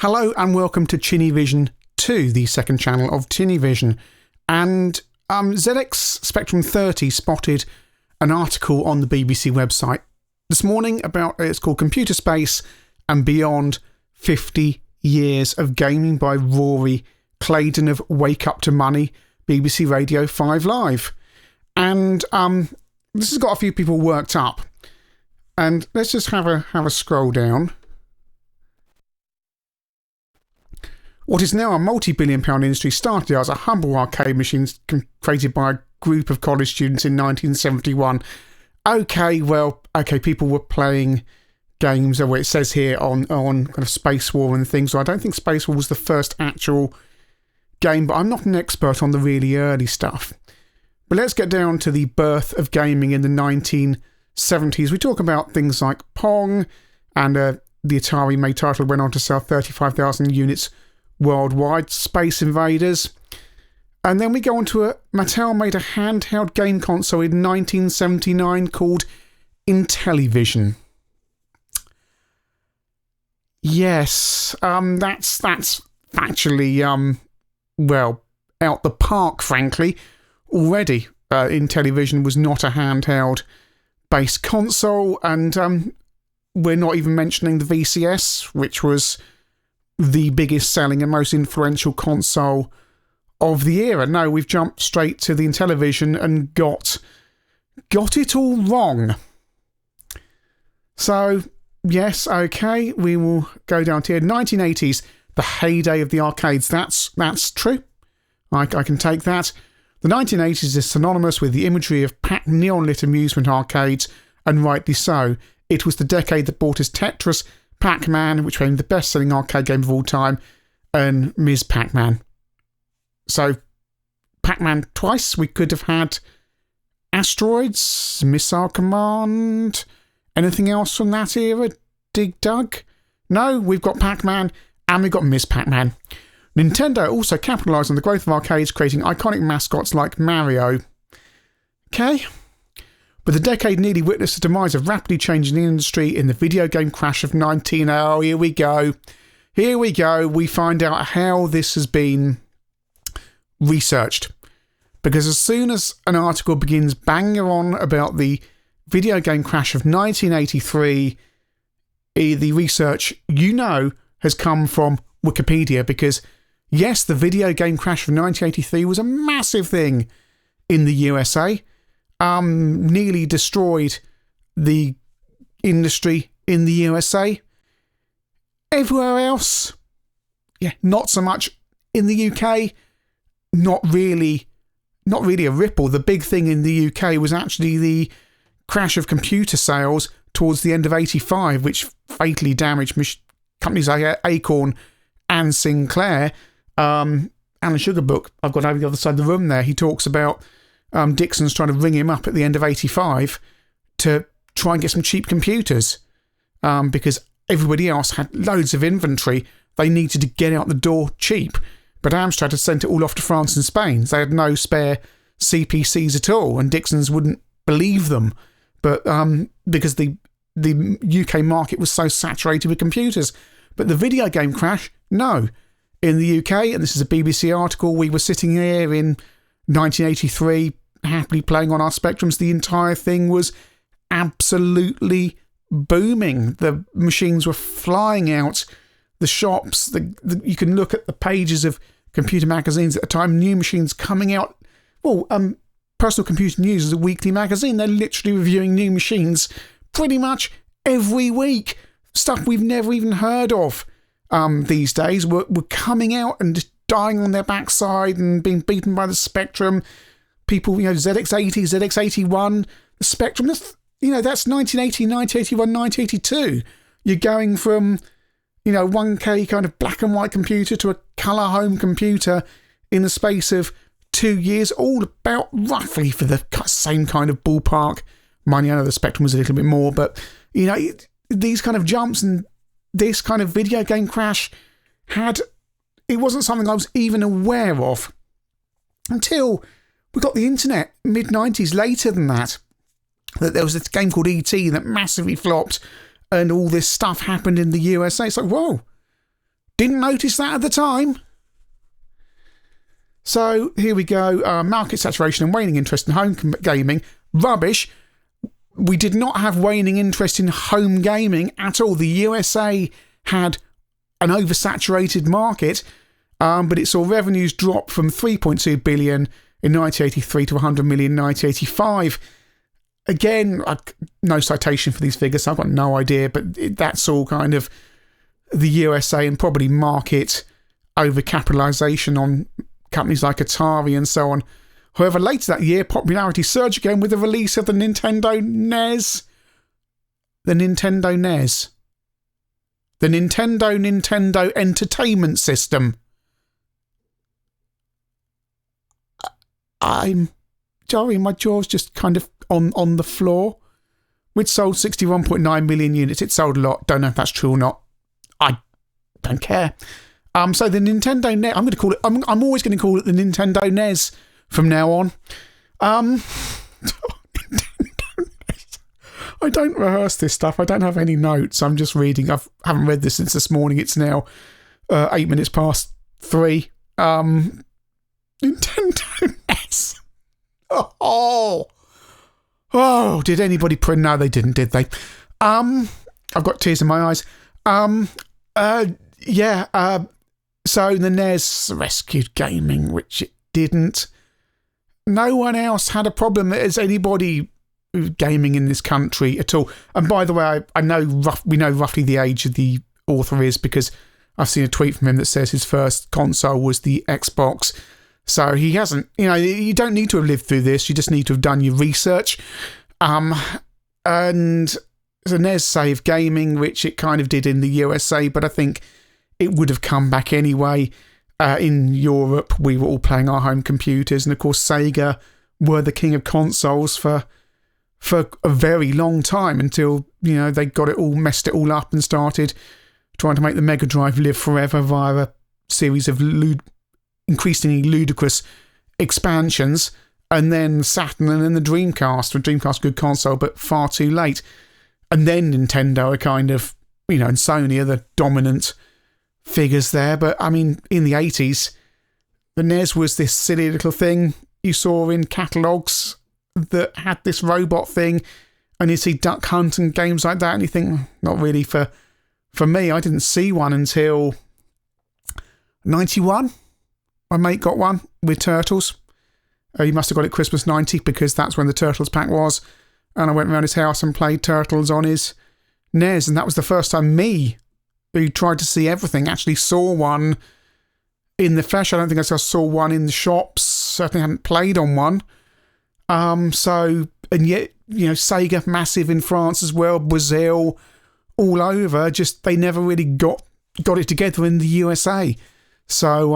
Hello and welcome to Intellivision 2, the second channel of Intellivision. And ZX Spectrum 30 spotted an article on the BBC website this morning about, it's called Computer Space and Beyond 50 Years of Gaming by Rory, Claydon of Wake Up to Money, BBC Radio 5 Live. And this has got a few people worked up. And let's just have a scroll down. What is now a multi-billion-pound industry started as a humble arcade machine created by a group of college students in 1971. Okay, people were playing games, or it says here on kind of Space War and things. So I don't think Space War was the first actual game, but I'm not an expert on the really early stuff. But let's get down to the birth of gaming in the 1970s. We talk about things like Pong, and the Atari-made title went on to sell 35,000 units worldwide, Space Invaders. And then we go on to Mattel made a handheld game console in 1979 called Intellivision. Yes, that's actually, well, out the park, frankly. Already, Intellivision was not a handheld-based console, and we're not even mentioning the VCS, which was the biggest selling and most influential console of the era. No, we've jumped straight to the Intellivision and got it all wrong. So, yes, okay, we will go down to here. 1980s, the heyday of the arcades. That's true. I can take that. The 1980s is synonymous with the imagery of packed neon-lit amusement arcades, and rightly so. It was the decade that brought us Tetris, Pac-Man, which became the best-selling arcade game of all time, and Ms. Pac-Man. So, Pac-Man twice. We could have had Asteroids, Missile Command, anything else from that era? Dig Dug? No, we've got Pac-Man, and we've got Ms. Pac-Man. Nintendo also capitalised on the growth of arcades, creating iconic mascots like Mario. Okay. But the decade nearly witnessed the demise of rapidly changing the industry in the video game crash of 19... Oh, here we go. Here we go. We find out how this has been researched. Because as soon as an article begins banging on about the video game crash of 1983, the research, has come from Wikipedia. Because, yes, the video game crash of 1983 was a massive thing in the USA. Nearly destroyed the industry in the USA. Everywhere else, yeah, not so much. In the UK, not really a ripple. The big thing in the UK was actually the crash of computer sales towards the end of 85, which fatally damaged companies like Acorn and Sinclair. Alan Sugarbook, I've got over the other side of the room there, he talks about Dixon's trying to ring him up at the end of 85 to try and get some cheap computers because everybody else had loads of inventory. They needed to get out the door cheap. But Amstrad had sent it all off to France and Spain. They had no spare CPCs at all, and Dixon's wouldn't believe them. But because the UK market was so saturated with computers. But the video game crash, no. In the UK, and this is a BBC article, we were sitting here in 1983, happily playing on our Spectrums. The entire thing was absolutely booming. The machines were flying out the shops. You can look at the pages of computer magazines at the time, new machines coming out. Well, Personal Computer News is a weekly magazine. They're literally reviewing new machines pretty much every week. Stuff we've never even heard of these days were coming out and just dying on their backside and being beaten by the Spectrum. People, ZX80, ZX81, the Spectrum, that's 1980, 1981, 1982. You're going from, 1K kind of black and white computer to a colour home computer in the space of 2 years, all about roughly for the same kind of ballpark. Mind you, I know the Spectrum was a little bit more, but, these kind of jumps and this kind of video game crash it wasn't something I was even aware of until we got the internet, mid-90s, later than that there was this game called E.T. that massively flopped and all this stuff happened in the USA. It's like, whoa, Didn't notice that at the time. So here we go. Market saturation and waning interest in home gaming. Rubbish. We did not have waning interest in home gaming at all. The USA had an oversaturated market, but it saw revenues drop from 3.2 billion in 1983 to 100 million in 1985. Again, no citation for these figures, so I've got no idea, but that's all kind of the USA and probably market overcapitalisation on companies like Atari and so on. However, later that year, popularity surged again with the release of the Nintendo NES. The Nintendo NES. The Nintendo Entertainment System. Sorry, my jaw's just kind of on the floor. Which sold 61.9 million units. It sold a lot. Don't know if that's true or not. I don't care. So the Nintendo NES, I'm going to call it, I'm always going to call it the Nintendo NES from now on. I don't rehearse this stuff. I don't have any notes. I'm just reading. I haven't read this since this morning. It's now 8 minutes past 3. Nintendo NES. Oh, did anybody print? No, they didn't, did they? I've got tears in my eyes. So the NES rescued gaming, which it didn't. No one else had a problem as anybody gaming in this country at all. And by the way, I know we know roughly the age of the author is because I've seen a tweet from him that says his first console was the Xbox. So he hasn't, you don't need to have lived through this. You just need to have done your research. And the NES saved gaming, which it kind of did in the USA, but I think it would have come back anyway. In Europe, we were all playing our home computers, and of course Sega were the king of consoles for a very long time until, they got it all, messed it all up and started trying to make the Mega Drive live forever via a series of increasingly ludicrous expansions, and then Saturn and then the Dreamcast. The Dreamcast, good console, but far too late. And then Nintendo are kind of, and Sony are the dominant figures there. But I mean, in the 80s, the NES was this silly little thing you saw in catalogues that had this robot thing, and you see Duck Hunt and games like that, and you think, not really for me. I didn't see one until 91. My mate got one with Turtles. He must have got it Christmas 90 because that's when the Turtles pack was. And I went around his house and played Turtles on his NES, and that was the first time me, who tried to see everything, actually saw one in the flesh. I don't think I saw one in the shops. Certainly hadn't played on one. And yet, Sega, massive in France as well, Brazil, all over. Just, they never really got it together in the USA. So,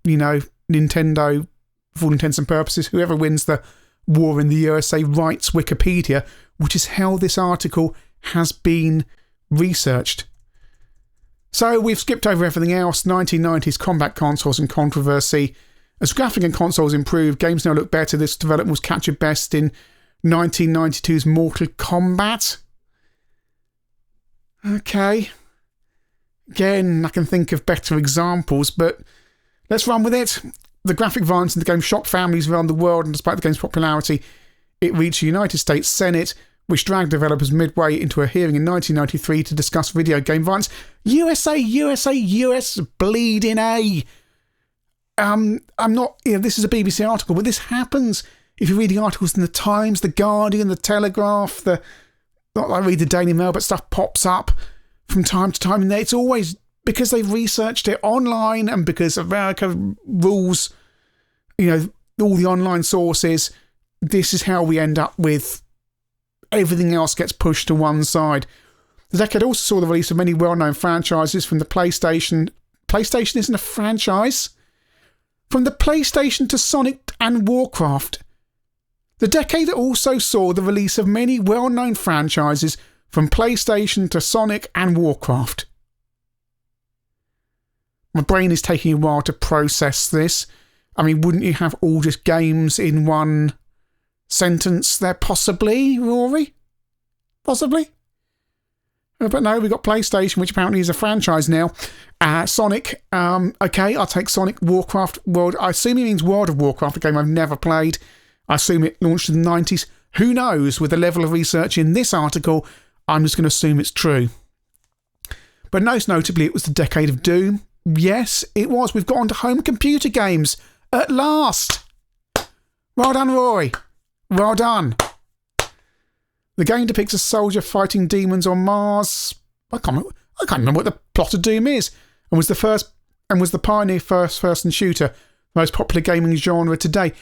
Nintendo, for all intents and purposes, whoever wins the war in the USA writes Wikipedia, which is how this article has been researched. So we've skipped over everything else. 1990s combat consoles and controversy. As graphic and consoles improved, games now look better. This development was captured best in 1992's Mortal Kombat. Okay. Again, I can think of better examples, but let's run with it. The graphic violence in the game shocked families around the world, and despite the game's popularity, it reached the United States Senate, which dragged developers midway into a hearing in 1993 to discuss video game violence. US, bleeding A. I'm not, this is a BBC article, but this happens if you're reading articles in the Times, the Guardian, the Telegraph, not like I read the Daily Mail, but stuff pops up from time to time, and it's always because they've researched it online and because America rules, all the online sources. This is how we end up with everything else gets pushed to one side. The decade also saw the release of many well-known franchises from the PlayStation. PlayStation isn't a franchise. From the PlayStation to Sonic and Warcraft. The decade also saw the release of many well-known franchises from PlayStation to Sonic and Warcraft. My brain is taking a while to process this. I mean, wouldn't you have all just games in one sentence there? Possibly, Rory? Possibly? But no, we've got PlayStation, which apparently is a franchise now. Sonic, okay, I'll take Sonic. Warcraft World, I assume he means World of Warcraft, a game I've never played. I assume it launched in the 90s. Who knows? With the level of research in this article, I'm just going to assume it's true. But most notably, it was the decade of Doom. Yes, it was. We've got onto home computer games at last. Well done, Rory. Well done. The game depicts a soldier fighting demons on Mars. I can't remember what the plot of Doom is, and was the pioneer first-person shooter, the most popular gaming genre today.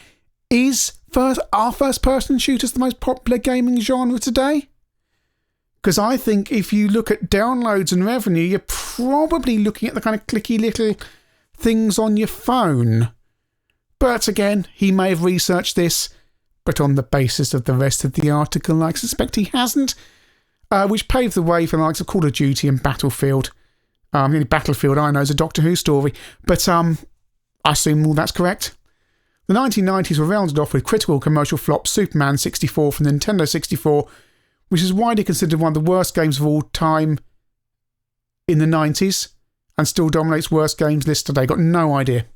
Are first-person shooters the most popular gaming genre today? Because I think if you look at downloads and revenue, you're probably looking at the kind of clicky little things on your phone. But again, he may have researched this, but on the basis of the rest of the article, I suspect he hasn't, which paved the way for the likes of Call of Duty and Battlefield. The only Battlefield I know is a Doctor Who story, but I assume all that's correct. The 1990s were rounded off with critical commercial flop Superman 64 from Nintendo 64, which is widely considered one of the worst games of all time in the 90s, and still dominates worst games list today. Got no idea.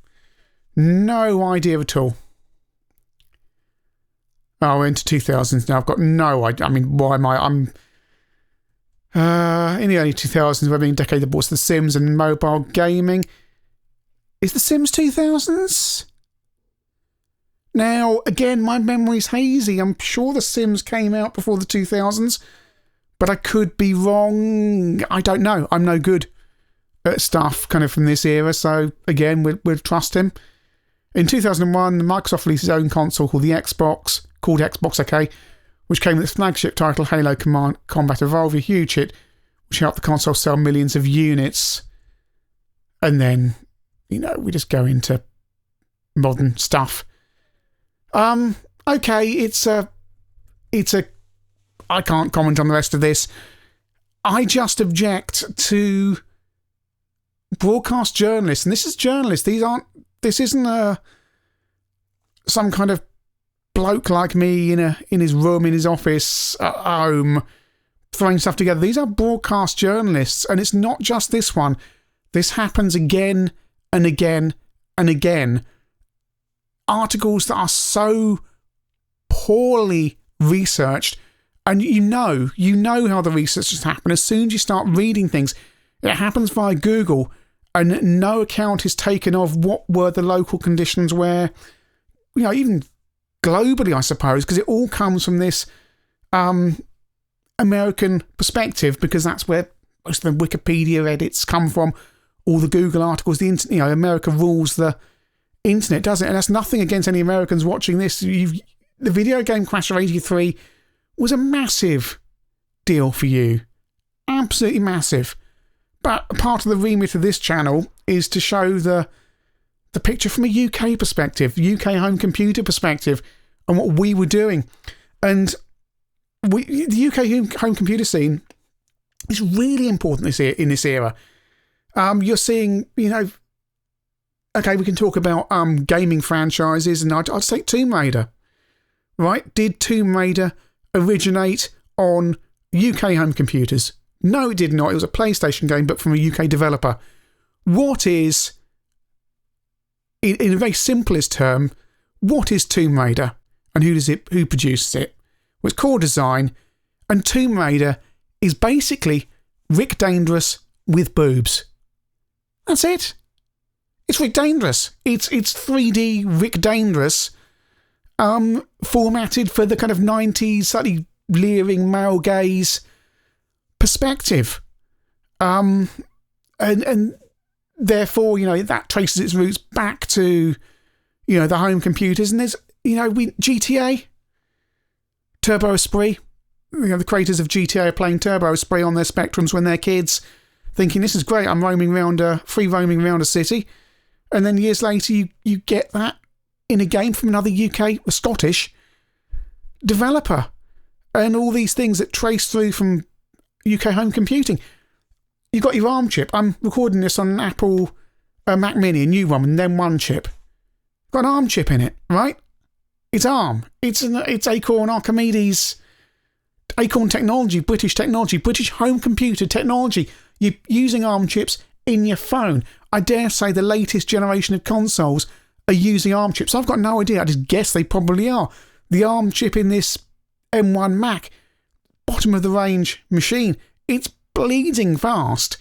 No idea at all. Oh, we're into 2000s now. I've got no idea. I mean, why am I? I'm in the early 2000s, we're being a decade that brought us The Sims and mobile gaming. Is The Sims 2000s? Now, again, my memory's hazy. I'm sure The Sims came out before the 2000s, but I could be wrong. I don't know. I'm no good at stuff kind of from this era, so again, we'll trust him. In 2001, Microsoft released its own console called Xbox, okay, which came with its flagship title, Halo Combat Evolved, a huge hit, which helped the console sell millions of units. And then, we just go into modern stuff. Okay, it's a, I can't comment on the rest of this. I just object to broadcast journalists, and this is journalists, this isn't some kind of bloke like me in his room, in his office, at home, throwing stuff together. These are broadcast journalists, and it's not just this one. This happens again and again and again. Articles that are so poorly researched, and you know how the research has happened. As soon as you start reading things, it happens via Google, and no account is taken of what were the local conditions where, even globally, I suppose, because it all comes from this American perspective, because that's where most of the Wikipedia edits come from, all the Google articles, the internet, America rules the internet, doesn't it? And that's nothing against any Americans watching this. The video game crash of 83 was a massive deal for you. Absolutely massive. But part of the remit of this channel is to show the picture from a UK perspective, UK home computer perspective, and what we were doing. And the UK home computer scene is really important in this era. You're seeing, okay, we can talk about gaming franchises, and I'd say Tomb Raider, right? Did Tomb Raider originate on UK home computers? No, it did not. It was a PlayStation game, but from a UK developer. What is, in a very simplest term, what is Tomb Raider, and who produces it? Well, it's Core Design, and Tomb Raider is basically Rick Dangerous with boobs. That's it. It's Rick Dangerous. It's 3D Rick Dangerous, formatted for the kind of 90s, slightly leering male gaze perspective. And therefore, that traces its roots back to, the home computers. And there's, GTA, Turbo Esprit, the creators of GTA are playing Turbo Esprit on their Spectrums when they're kids, thinking this is great, I'm free roaming around a city. And then years later, you get that in a game from another UK, a Scottish developer. And all these things that trace through from UK home computing. You've got your ARM chip. I'm recording this on an Apple Mac Mini, a new one, and then one chip. Got an ARM chip in it, right? It's ARM. It's Acorn Archimedes Acorn technology, British home computer technology. You're using ARM chips in your phone. I dare say the latest generation of consoles are using ARM chips. I've got no idea. I just guess they probably are. The ARM chip in this M1 Mac, bottom of the range machine, it's bleeding fast.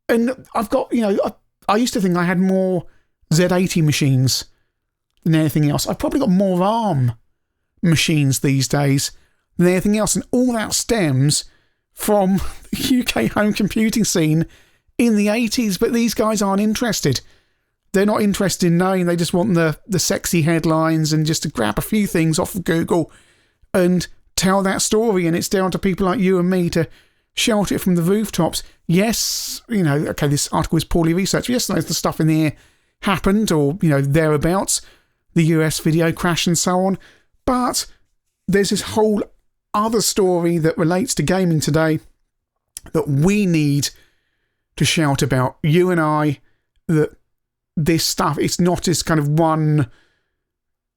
And I've got, I used to think I had more Z80 machines than anything else. I've probably got more ARM machines these days than anything else. And all that stems from the UK home computing scene in the 80s. But these guys aren't interested. They're not interested in knowing. They just want the sexy headlines and just to grab a few things off of Google and tell that story. And it's down to people like you and me to shout it from the rooftops. Yes, okay, this article is poorly researched. Yes, the stuff in there happened or, thereabouts. The US video crash and so on. But there's this whole other story that relates to gaming today that we need to shout about. You and I, that this stuff, it's not just kind of one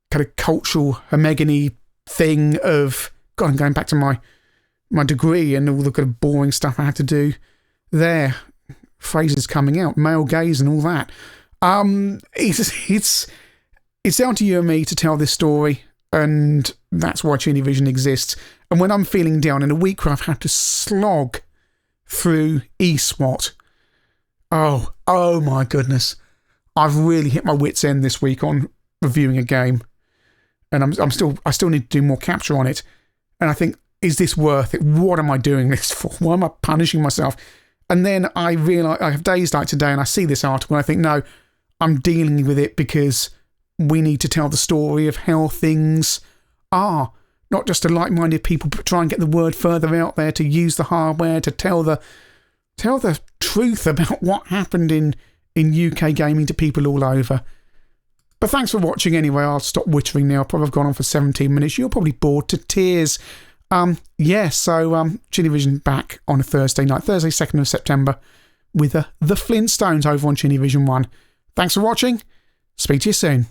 kind of cultural homogeny thing of, God, I'm going back to my degree and all the kind of boring stuff I had to do there. Phrases coming out, male gaze and all that. It's down to you and me to tell this story, and that's why Intellivision exists. And when I'm feeling down in a week where I've had to slog through eSWAT, oh my goodness, I've really hit my wit's end this week on reviewing a game, and I still need to do more capture on it. And I think, is this worth it? What am I doing this for? Why am I punishing myself? And then I realise, I have days like today and I see this article and I think, no, I'm dealing with it because we need to tell the story of how things are. Not just to like-minded people, but try and get the word further out there, to use the hardware, to tell the truth about what happened in UK gaming to people all over. But thanks for watching anyway. I'll stop wittering now. Probably have gone on for 17 minutes. You're probably bored to tears. So Intellivision back on a Thursday night, Thursday 2nd of September, with the Flintstones over on Intellivision 1. Thanks for watching. Speak to you soon.